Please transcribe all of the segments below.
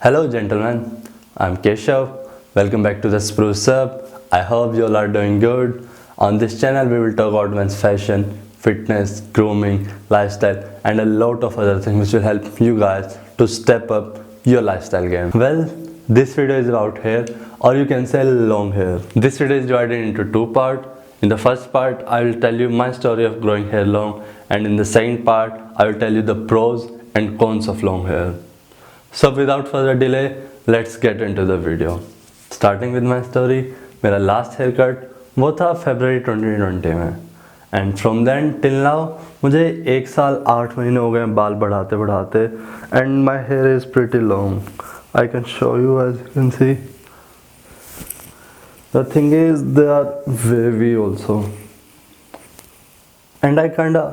Hello, gentlemen. I'm Keshav. Welcome back to the Spruce Up. I hope you all are doing good. On this channel, we will talk about men's fashion, fitness, grooming, lifestyle, and a lot of other things which will help you guys to step up your lifestyle game. Well, this video is about hair, or you can say long hair. This video is divided into two parts. In the first part, I will tell you my story of growing hair long, and in the second part, I will tell you the pros and cons of long hair. So without further delay, let's get into the video. Starting with my story, मेरा last haircut वो था February 2020 में, and from then till now मुझे 1 साल 8 महीने हो गए बाल बढ़ाते बढ़ाते, and my hair is pretty long. I can show you, as you can see. The thing is, they are wavy also, and I kinda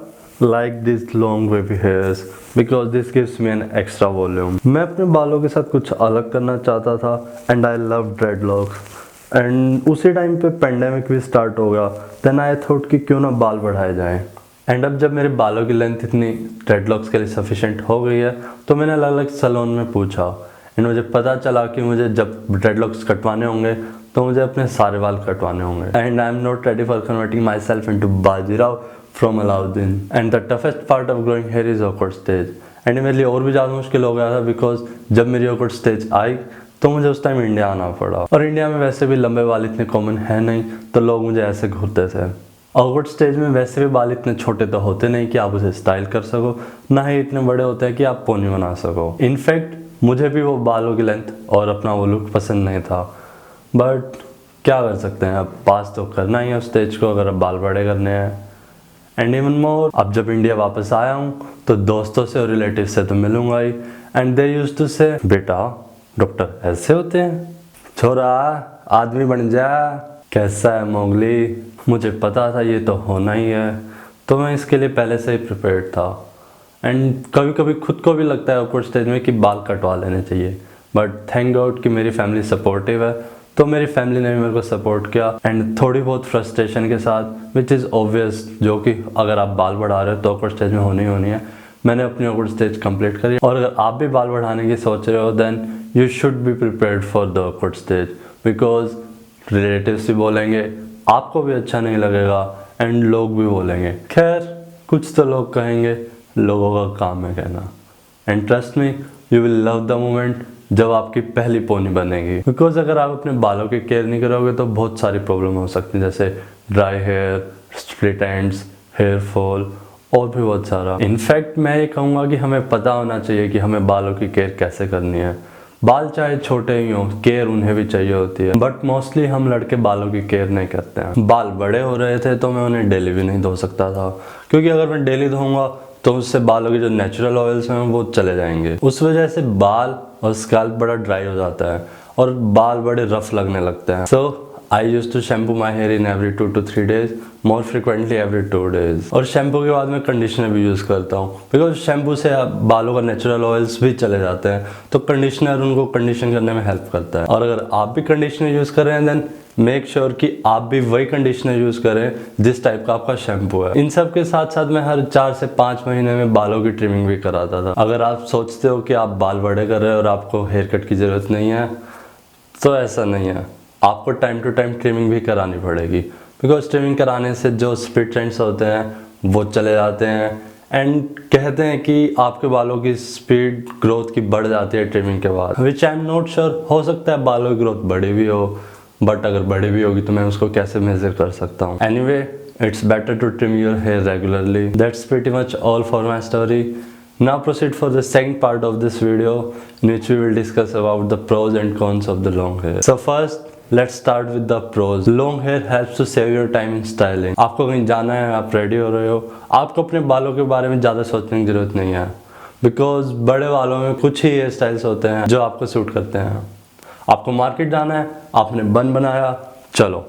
like these long wavy hairs because this gives me an extra volume. मैं अपने बालों के साथ कुछ अलग करना चाहता था, and I love dreadlocks. And उसी टाइम पे पेंडेमिक भी स्टार्ट हो गया. Then I thought कि क्यों ना बाल बढ़ाए जाएं. एंड अब जब मेरे बालों की लेंथ इतनी dreadlocks के लिए सफिशेंट हो गई है, तो मैंने अलग अलग सैलून में पूछा, एंड मुझे पता चला कि मुझे जब dreadlocks कटवाने होंगे तो मुझे अपने सारे बाल कटवाने होंगे. And I am not ready for converting my self into Bajirao from Alauddin. And the toughest part of growing here is awkward stage. And मेरे लिए और भी ज़्यादा मुश्किल हो गया था बिकॉज जब मेरी ऑकवर्ड स्टेज आई तो मुझे उस टाइम इंडिया आना पड़ा, और इंडिया में वैसे भी लंबे बाल इतने कॉमन है नहीं, तो लोग मुझे ऐसे घूरते थे. ऑकवर्ड स्टेज में वैसे भी बाल इतने छोटे तो होते नहीं कि आप उसे स्टाइल कर सको, ना ही इतने बड़े होते हैं कि आप पोनी बना सको. इनफैक्ट मुझे भी वो बालों की लेंथ और अपना वो लुक पसंद नहीं था, बट क्या कर सकते हैं, अब पास तो करना ही है उस स्टेज को अगर अब बाल बड़े करने हैं. एंड इवन मोर, अब जब इंडिया वापस आया हूँ तो दोस्तों से और रिलेटिव से तो मिलूंगा ही, एंड दे यूज्ड टू से, बेटा डॉक्टर ऐसे होते हैं, छोरा आदमी बन जा, कैसा है मोगली. मुझे पता था ये तो होना ही है, तो मैं इसके लिए पहले से ही प्रिपेयर्ड था. एंड कभी कभी खुद को भी लगता है ऑकवर्ड स्टेज में कि बाल कटवा लेने चाहिए, बट थैंक गॉड कि मेरी फैमिली सपोर्टिव है, तो मेरी फैमिली ने भी मेरे को सपोर्ट किया. एंड थोड़ी बहुत फ्रस्ट्रेशन के साथ, विच इज़ ऑब्वियस, जो कि अगर आप बाल बढ़ा रहे हो तो ऑकवर्ड स्टेज में होनी होनी है, मैंने अपनी ऑकवर्ड स्टेज कंप्लीट करी. और अगर आप भी बाल बढ़ाने की सोच रहे हो, then you should be prepared for the awkward stage, because relatives भी बोलेंगे, आपको भी अच्छा नहीं लगेगा, एंड लोग भी बोलेंगे. खैर, कुछ तो लोग कहेंगे, लोगों का काम है कहना. And trust me, you will love the moment जब आपकी पहली पोनी बनेगी. बिकॉज अगर आप अपने बालों की केयर नहीं करोगे तो बहुत सारी प्रॉब्लम हो सकती है, जैसे dry hair, split ends, hair fall, और भी बहुत सारा. इनफैक्ट मैं ये कहूँगा कि हमें पता होना चाहिए कि हमें बालों की केयर कैसे करनी है. बाल चाहे छोटे ही हों, केयर उन्हें भी चाहिए होती है, बट मोस्टली हम लड़के बालों की केयर नहीं करते हैं. बाल बड़े हो रहे थे तो मैं उन्हें डेली भी नहीं धो सकता था, क्योंकि अगर मैं डेली धोऊंगा तो उससे बालों के जो नेचुरल ऑयल्स हैं वो चले जाएंगे. उस वजह से बाल और स्कैल्प बड़ा ड्राई हो जाता है और बाल बड़े रफ लगने लगते हैं. So I use to shampoo my hair in every 2 to 3 days, more frequently every 2 days. और शैम्पू के बाद मैं कंडीशनर भी यूज़ करता हूँ, बिकॉज शैम्पू से बालों का नेचुरल ऑयल्स भी चले जाते हैं, तो कंडीशनर उनको कंडीशन करने में हेल्प करता है. और अगर आप भी कंडीशनर यूज़ कर रहे हैं, देन मेक श्योर कि आप भी वही कंडीशनर यूज़ करें जिस टाइप का आपका शैम्पू है. इन सब के साथ साथ मैं हर 4 से 5 महीने में बालों की ट्रिमिंग भी कराता था. अगर आप सोचते हो कि आप बाल बड़े कर रहे हो और आपको हेयर कट की ज़रूरत नहीं है, तो ऐसा नहीं है. आपको टाइम टू टाइम ट्रिमिंग भी करानी पड़ेगी, बिकॉज ट्रिमिंग कराने से जो स्प्लिट एंड्स होते हैं वो चले जाते हैं. एंड कहते हैं कि आपके बालों की स्पीड ग्रोथ की बढ़ जाती है ट्रिमिंग के बाद, विच आई एम नॉट श्योर. हो सकता है बालों की ग्रोथ बड़ी भी हो, बट अगर बड़ी भी होगी तो मैं उसको कैसे मेजर कर सकता हूँ. Anyway, it's better to trim your hair regularly. That's pretty much all for my story. Now proceed for the second part of this video, in which we will discuss about the pros and cons of the long hair. So first, let's start with the pros. Long hair helps to save your time in styling. आपको कहीं जाना है, आप ready हो रहे हो, आपको अपने बालों के बारे में ज़्यादा सोचने की ज़रूरत नहीं है, बिकॉज बड़े बालों में कुछ ही हेयर स्टाइल्स होते हैं जो आपको सूट करते हैं. आपको मार्केट जाना है, आपने बन बनाया, चलो.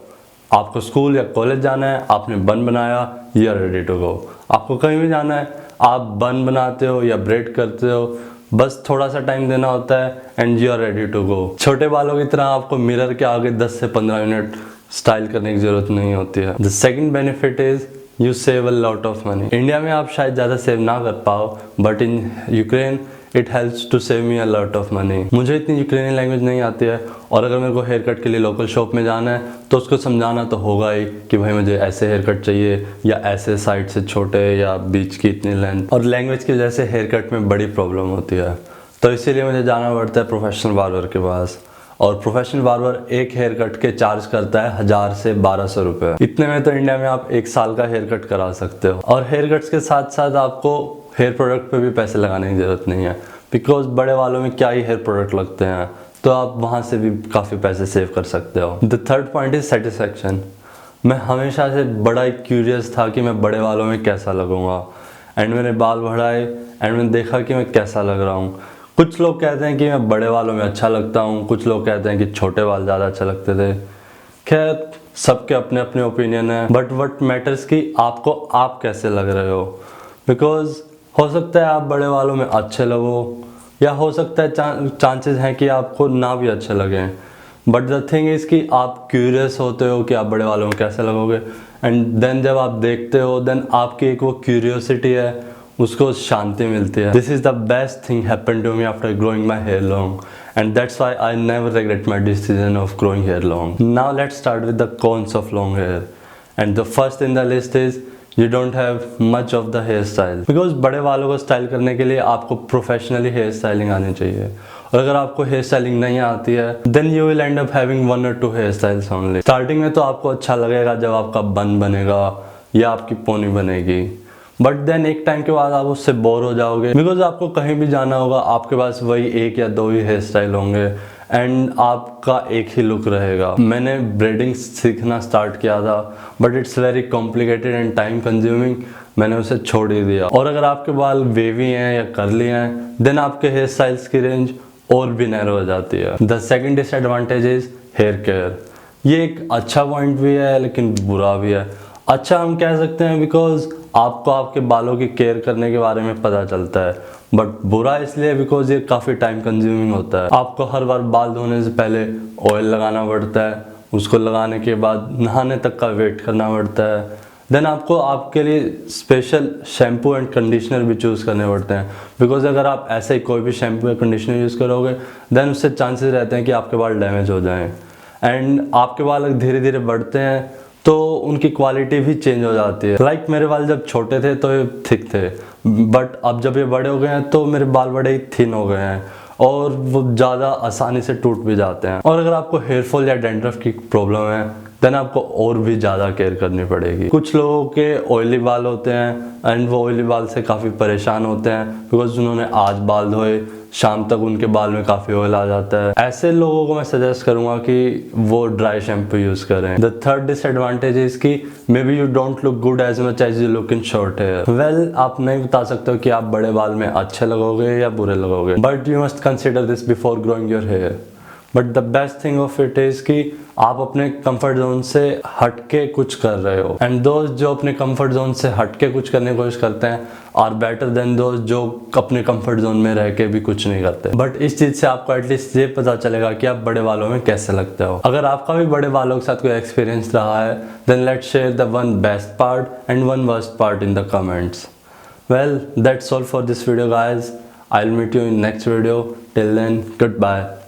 आपको स्कूल या कॉलेज जाना है, आपने बन बनाया, you are ready to go. आपको कहीं भी जाना है, आप बन बनाते हो या ब्रेड करते हो, बस थोड़ा सा टाइम देना होता है, and you are ready to go. छोटे बालों की तरह आपको मिरर के आगे 10 से 15 मिनट स्टाइल करने की जरूरत नहीं होती है. The second benefit is you save a lot of money. India में आप शायद ज़्यादा सेव ना कर पाओ, but in Ukraine it helps to save me a lot of money. मुझे इतनी यूक्रेनियन लैंग्वेज नहीं आती है और अगर मेरे को हेयर कट के लिए लोकल शॉप में जाना है तो उसको समझाना तो होगा ही कि भाई मुझे ऐसे हेयर कट चाहिए या ऐसे साइड से छोटे या बीच की इतनी लेंथ, और लैंग्वेज की वजह से हेयर कट में बड़ी प्रॉब्लम होती है। तो इसीलिए मुझे जाना पड़ता है प्रोफेशनल बार्बर के पास, और प्रोफेशनल बार्बर एक हेयर कट के चार्ज करता है 1000 से 1200 रुपये। इतने में तो इंडिया में आप 1 साल का हेयर कट करा सकते हो। और हेयर कट्स के साथ साथ आपको हेयर प्रोडक्ट पे भी पैसे लगाने की ज़रूरत नहीं है, बिकॉज बड़े वालों में क्या ही हेयर प्रोडक्ट लगते हैं, तो आप वहाँ से भी काफ़ी पैसे सेव कर सकते हो। The third point is satisfaction. मैं हमेशा से बड़ा ही क्यूरियस था कि मैं बड़े वालों में कैसा लगूंगा, एंड मैंने बाल बढ़ाए एंड मैंने देखा कि मैं कैसा लग रहा हूँ। कुछ लोग कहते हैं कि मैं बड़े वालों में अच्छा लगता हूँ, कुछ लोग कहते हैं कि छोटे बाल ज़्यादा अच्छा लगते थे। खैर, सबके अपने अपने ओपिनियन है, बट वट मैटर्स कि आपको आप कैसे लग रहे हो। बिकॉज हो सकता है आप बड़े वालों में अच्छे लगो, या हो सकता है चांसेस हैं कि आपको ना भी अच्छे लगें। बट द थिंग इज़ कि आप क्यूरियस होते हो कि आप बड़े वालों में कैसे लगोगे, एंड देन जब आप देखते हो देन आपकी एक वो क्यूरियोसिटी है, उसको शांति मिलती है। This is the best thing happen to me after growing my hair long, and that's why I never regret my decision of growing hair long. Now let's start with the cons of long hair, and the first in the list is you don't have much of the hair style. Because बड़े वालों को style करने के लिए आपको professionally hair styling आनी चाहिए, और अगर आपको हेयर स्टाइलिंग नहीं आती है then you will end up having 1 or 2 hair styles only. Starting में तो आपको अच्छा लगेगा जब आपका बन बनेगा या आपकी पोनी बनेगी, बट देन एक टाइम के बाद आप उससे बोर हो जाओगे, बिकॉज आपको कहीं भी जाना होगा आपके पास वही 1 या 2 ही हेयर स्टाइल होंगे एंड आपका एक ही लुक रहेगा। मैंने ब्रेडिंग सीखना स्टार्ट किया था, but it's very complicated and time consuming, मैंने उसे छोड़ ही दिया। और अगर आपके बाल वेवी हैं या कर्ली हैं देन आपके हेयर स्टाइल्स की रेंज और भी नैरो हो जाती है। The second disadvantage is here care. ये एक अच्छा पॉइंट भी है लेकिन बुरा भी है। अच्छा हम कह सकते हैं बिकॉज आपको आपके बालों की केयर करने के बारे में पता चलता है, बट बुरा इसलिए बिकॉज ये काफ़ी टाइम कंज्यूमिंग होता है। आपको हर बार बाल धोने से पहले ऑयल लगाना पड़ता है, उसको लगाने के बाद नहाने तक का वेट करना पड़ता है, देन आपको आपके लिए स्पेशल शैम्पू एंड कंडीशनर भी चूज़ करने पड़ते हैं। बिकॉज अगर आप ऐसे ही कोई भी शैम्पू या कंडीशनर यूज़ करोगे देन उससे चांसेस रहते हैं कि आपके बाल डैमेज हो जाएं, एंड आपके बाल धीरे धीरे बढ़ते हैं तो उनकी क्वालिटी भी चेंज हो जाती है। लाइक मेरे बाल जब छोटे थे तो ये थिक थे, बट अब जब ये बड़े हो गए हैं तो मेरे बाल बड़े ही थिन हो गए हैं और वो ज़्यादा आसानी से टूट भी जाते हैं। और अगर आपको हेयर फॉल या डैंड्रफ की प्रॉब्लम है देन आपको और भी ज़्यादा केयर करनी पड़ेगी। कुछ लोगों के ऑयली बाल होते हैं एंड वो ऑयली बाल से काफ़ी परेशान होते हैं बिकॉज उन्होंने आज बाल धोए, शाम तक उनके बाल में काफ़ी ऑयल आ जाता है। ऐसे लोगों को मैं सजेस्ट करूंगा कि वो ड्राई शैम्पू यूज़ करें। द थर्ड डिसएडवांटेज इज कि maybe you don't look good as much as you look in short hair. Well, आप नहीं बता सकते हो कि आप बड़े बाल में अच्छे लगोगे या बुरे लगोगे, but you must consider this before growing your hair. But the best thing of it is कि आप अपने कंफर्ट जोन से हट के कुछ कर रहे हो, एंड दोस्त जो अपने कंफर्ट जोन से हट के कुछ करने की कोशिश करते हैं आर बेटर देन दोस्त जो अपने कंफर्ट जोन में रह के भी कुछ नहीं करते। बट इस चीज़ से आपको एटलीस्ट ये पता चलेगा कि आप बड़े बालों में कैसे लगते हो। अगर आपका भी बड़े बालों के साथ कोई एक्सपीरियंस रहा है then let's share the one best part and one worst part in the comments. Well, that's all for this video guys. I'll meet you in next video. Till then, goodbye.